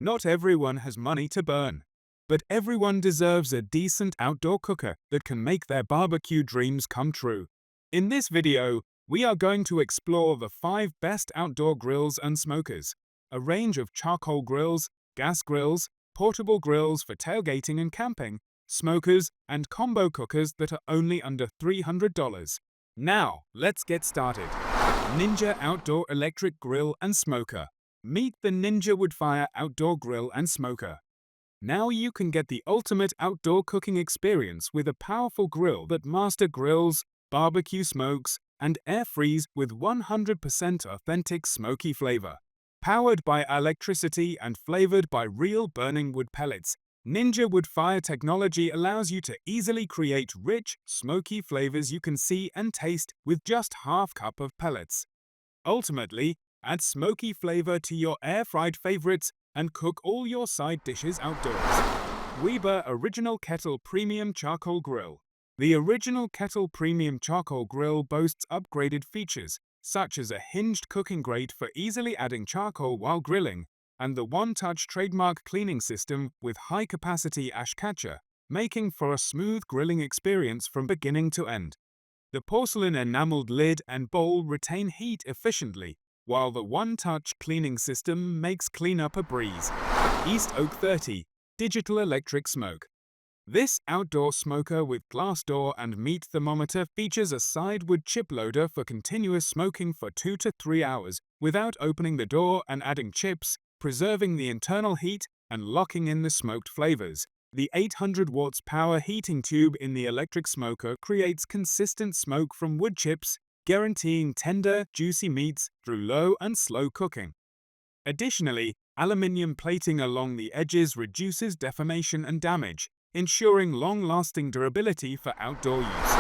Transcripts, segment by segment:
Not everyone has money to burn, but everyone deserves a decent outdoor cooker that can make their barbecue dreams come true. In this video, we are going to explore the 5 best outdoor grills and smokers, a range of charcoal grills, gas grills, portable grills for tailgating and camping, smokers, and combo cookers that are only under $300. Now, let's get started. Ninja Outdoor Electric Grill and Smoker. Meet the Ninja Woodfire Outdoor Grill and Smoker. Now you can get the ultimate outdoor cooking experience with a powerful grill that master grills, barbecue smokes, and air fries with 100% authentic smoky flavor. Powered by electricity and flavored by real burning wood pellets, Ninja Woodfire technology allows you to easily create rich, smoky flavors you can see and taste with just half cup of pellets. Ultimately, add smoky flavor to your air-fried favorites and cook all your side dishes outdoors. Weber Original Kettle Premium Charcoal Grill. The original Kettle Premium Charcoal Grill boasts upgraded features, such as a hinged cooking grate for easily adding charcoal while grilling, and the one-touch trademark cleaning system with high-capacity ash catcher, making for a smooth grilling experience from beginning to end. The porcelain enameled lid and bowl retain heat efficiently, while the one-touch cleaning system makes cleanup a breeze. East Oak 30 Digital Electric Smoke. This outdoor smoker with glass door and meat thermometer features a side wood chip loader for continuous smoking for 2 to 3 hours without opening the door and adding chips, preserving the internal heat and locking in the smoked flavors. The 800 watts power heating tube in the electric smoker creates consistent smoke from wood chips, guaranteeing tender, juicy meats through low and slow cooking. Additionally, aluminium plating along the edges reduces deformation and damage, ensuring long-lasting durability for outdoor use.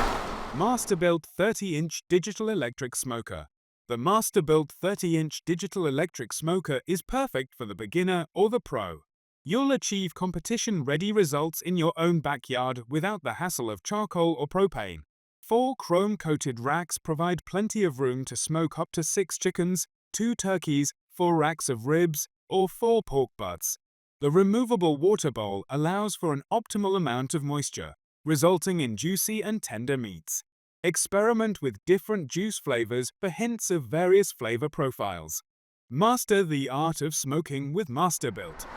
Masterbuilt 30-inch Digital Electric Smoker. The Masterbuilt 30-inch digital electric smoker is perfect for the beginner or the pro. You'll achieve competition-ready results in your own backyard without the hassle of charcoal or propane. 4 chrome-coated racks provide plenty of room to smoke up to 6 chickens, 2 turkeys, 4 racks of ribs, or 4 pork butts. The removable water bowl allows for an optimal amount of moisture, resulting in juicy and tender meats. Experiment with different juice flavors for hints of various flavor profiles. Master the art of smoking with Masterbuilt.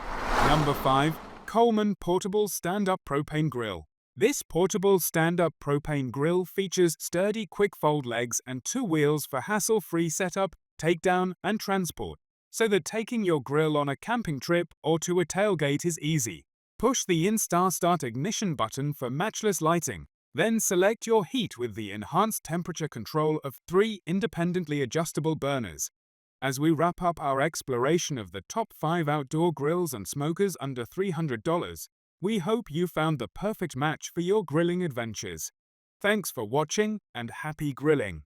Number 5. Coleman Portable Stand-Up Propane Grill. This portable stand-up propane grill features sturdy quick-fold legs and 2 wheels for hassle-free setup, takedown, and transport, so that taking your grill on a camping trip or to a tailgate is easy. Push the Start ignition button for matchless lighting, then select your heat with the enhanced temperature control of 3 independently adjustable burners. As we wrap up our exploration of the top 5 outdoor grills and smokers under $300, we hope you found the perfect match for your grilling adventures. Thanks for watching and happy grilling!